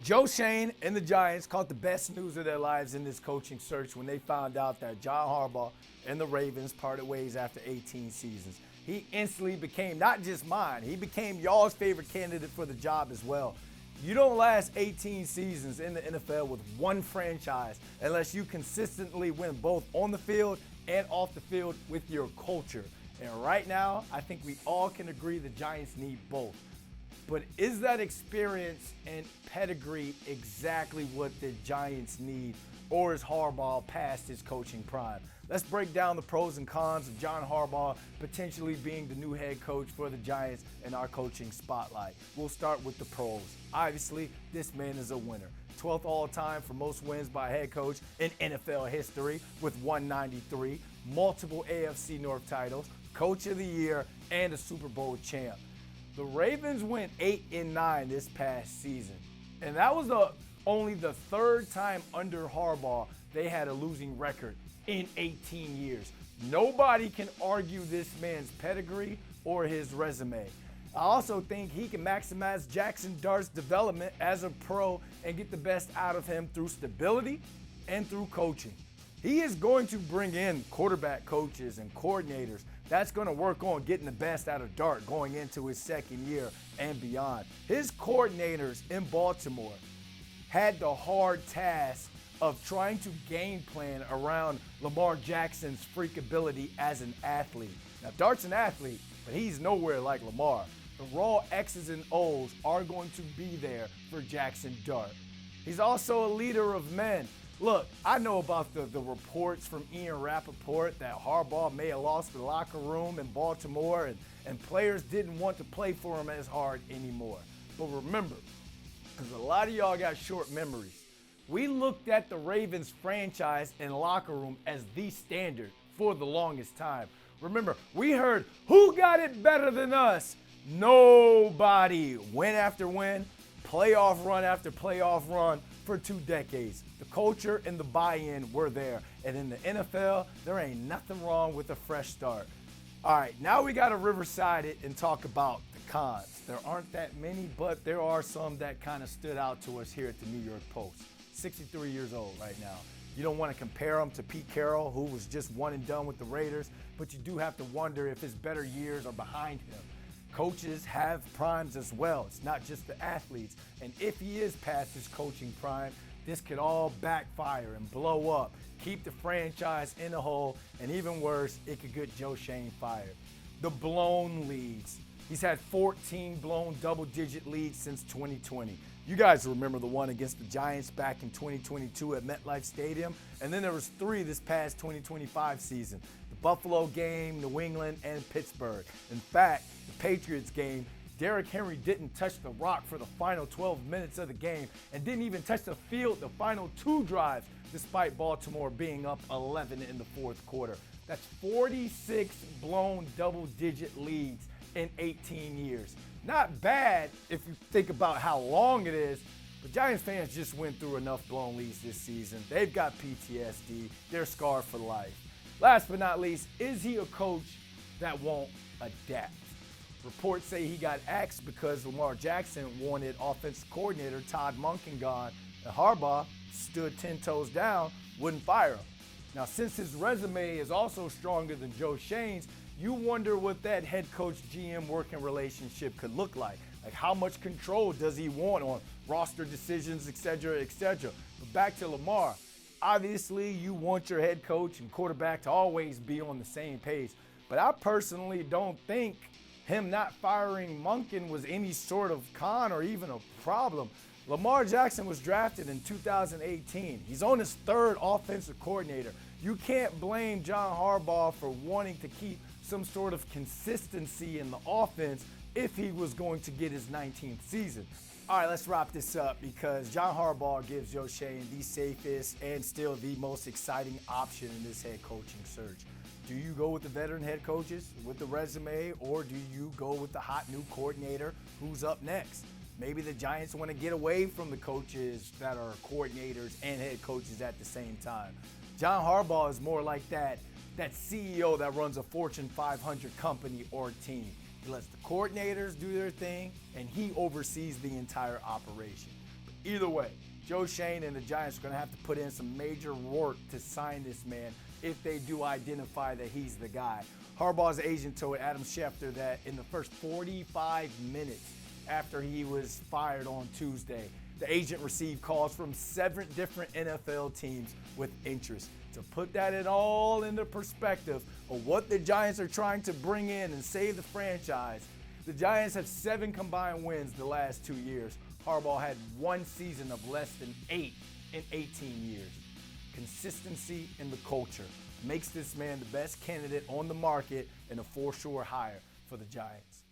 Joe Shane and the Giants caught the best news of their lives in this coaching search when they found out that John Harbaugh and the Ravens parted ways after 18 seasons. He instantly became not just mine, he became y'all's favorite candidate for the job as well. You don't last 18 seasons in the NFL with one franchise unless you consistently win both on the field and off the field with your culture. And right now, I think we all can agree the Giants need both. But is that experience and pedigree exactly what the Giants need, or is Harbaugh past his coaching prime? Let's break down the pros and cons of John Harbaugh potentially being the new head coach for the Giants in our coaching spotlight. We'll start with the pros. Obviously, this man is a winner. 12th all-time for most wins by a head coach in NFL history with 193, multiple AFC North titles, Coach of the Year, and a Super Bowl champ. The Ravens went 8-9 this past season, and that was only the third time under Harbaugh they had a losing record in 18 years. Nobody can argue this man's pedigree or his resume. I also think he can maximize Jackson Dart's development as a pro and get the best out of him through stability and through coaching. He is going to bring in quarterback coaches and coordinators that's going to work on getting the best out of Dart going into his second year and beyond. His coordinators in Baltimore had the hard task of trying to game plan around Lamar Jackson's freak ability as an athlete. Now, Dart's an athlete, but he's nowhere like Lamar. The raw X's and O's are going to be there for Jackson Dart. He's also a leader of men. Look, I know about the reports from Ian Rappaport that Harbaugh may have lost the locker room in Baltimore and players didn't want to play for him as hard anymore. But remember, because a lot of y'all got short memories, we looked at the Ravens franchise and locker room as the standard for the longest time. Remember, we heard, who got it better than us? Nobody. Win after win, playoff run after playoff run for 2 decades. The culture and the buy-in were there. And in the NFL, there ain't nothing wrong with a fresh start. All right, now we got to Riverside it and talk about the cons. There aren't that many, but there are some that kind of stood out to us here at the New York Post. 63 years old right now. You don't want to compare him to Pete Carroll, who was just one and done with the Raiders, but you do have to wonder if his better years are behind him. Coaches have primes as well. It's not just the athletes. And if he is past his coaching prime, this could all backfire and blow up, keep the franchise in a hole, and even worse, it could get Joe Shane fired. The blown leads. He's had 14 blown double-digit leads since 2020. You guys remember the one against the Giants back in 2022 at MetLife Stadium? And then there was 3 this past 2025 season. The Buffalo game, New England, and Pittsburgh. In fact, the Patriots game, Derrick Henry didn't touch the rock for the final 12 minutes of the game and didn't even touch the field the final 2 drives, despite Baltimore being up 11 in the fourth quarter. That's 46 blown double-digit leads in 18 years. Not bad if you think about how long it is, but Giants fans just went through enough blown leads this season. They've got PTSD. They're scarred for life. Last but not least, is he a coach that won't adapt? Reports say he got axed because Lamar Jackson wanted offensive coordinator Todd Monken gone, and Harbaugh stood 10 toes down, wouldn't fire him. Now, since his resume is also stronger than Joe Shane's, you wonder what that head coach GM working relationship could look like. Like, how much control does he want on roster decisions, et cetera, et cetera. But back to Lamar. Obviously, you want your head coach and quarterback to always be on the same page. But I personally don't think him not firing Monken was any sort of con or even a problem. Lamar Jackson was drafted in 2018. He's on his 3rd offensive coordinator. You can't blame John Harbaugh for wanting to keep some sort of consistency in the offense if he was going to get his 19th season. All right, let's wrap this up because John Harbaugh gives Joe Shane the safest and still the most exciting option in this head coaching search. Do you go with the veteran head coaches with the resume, or do you go with the hot new coordinator who's up next? Maybe the Giants want to get away from the coaches that are coordinators and head coaches at the same time. John Harbaugh is more like that CEO that runs a Fortune 500 company or team. He lets the coordinators do their thing, and he oversees the entire operation. But Either way, Joe Schoen and the Giants are going to have to put in some major work to sign this man if they do identify that he's the guy. Harbaugh's agent told Adam Schefter that in the first 45 minutes after he was fired on Tuesday, the agent received calls from 7 different NFL teams with interest. To put that all into perspective of what the Giants are trying to bring in and save the franchise, the Giants have 7 combined wins the last 2 years. Harbaugh had 1 season of less than 8 in 18 years. Consistency in the culture makes this man the best candidate on the market and a for sure hire for the Giants.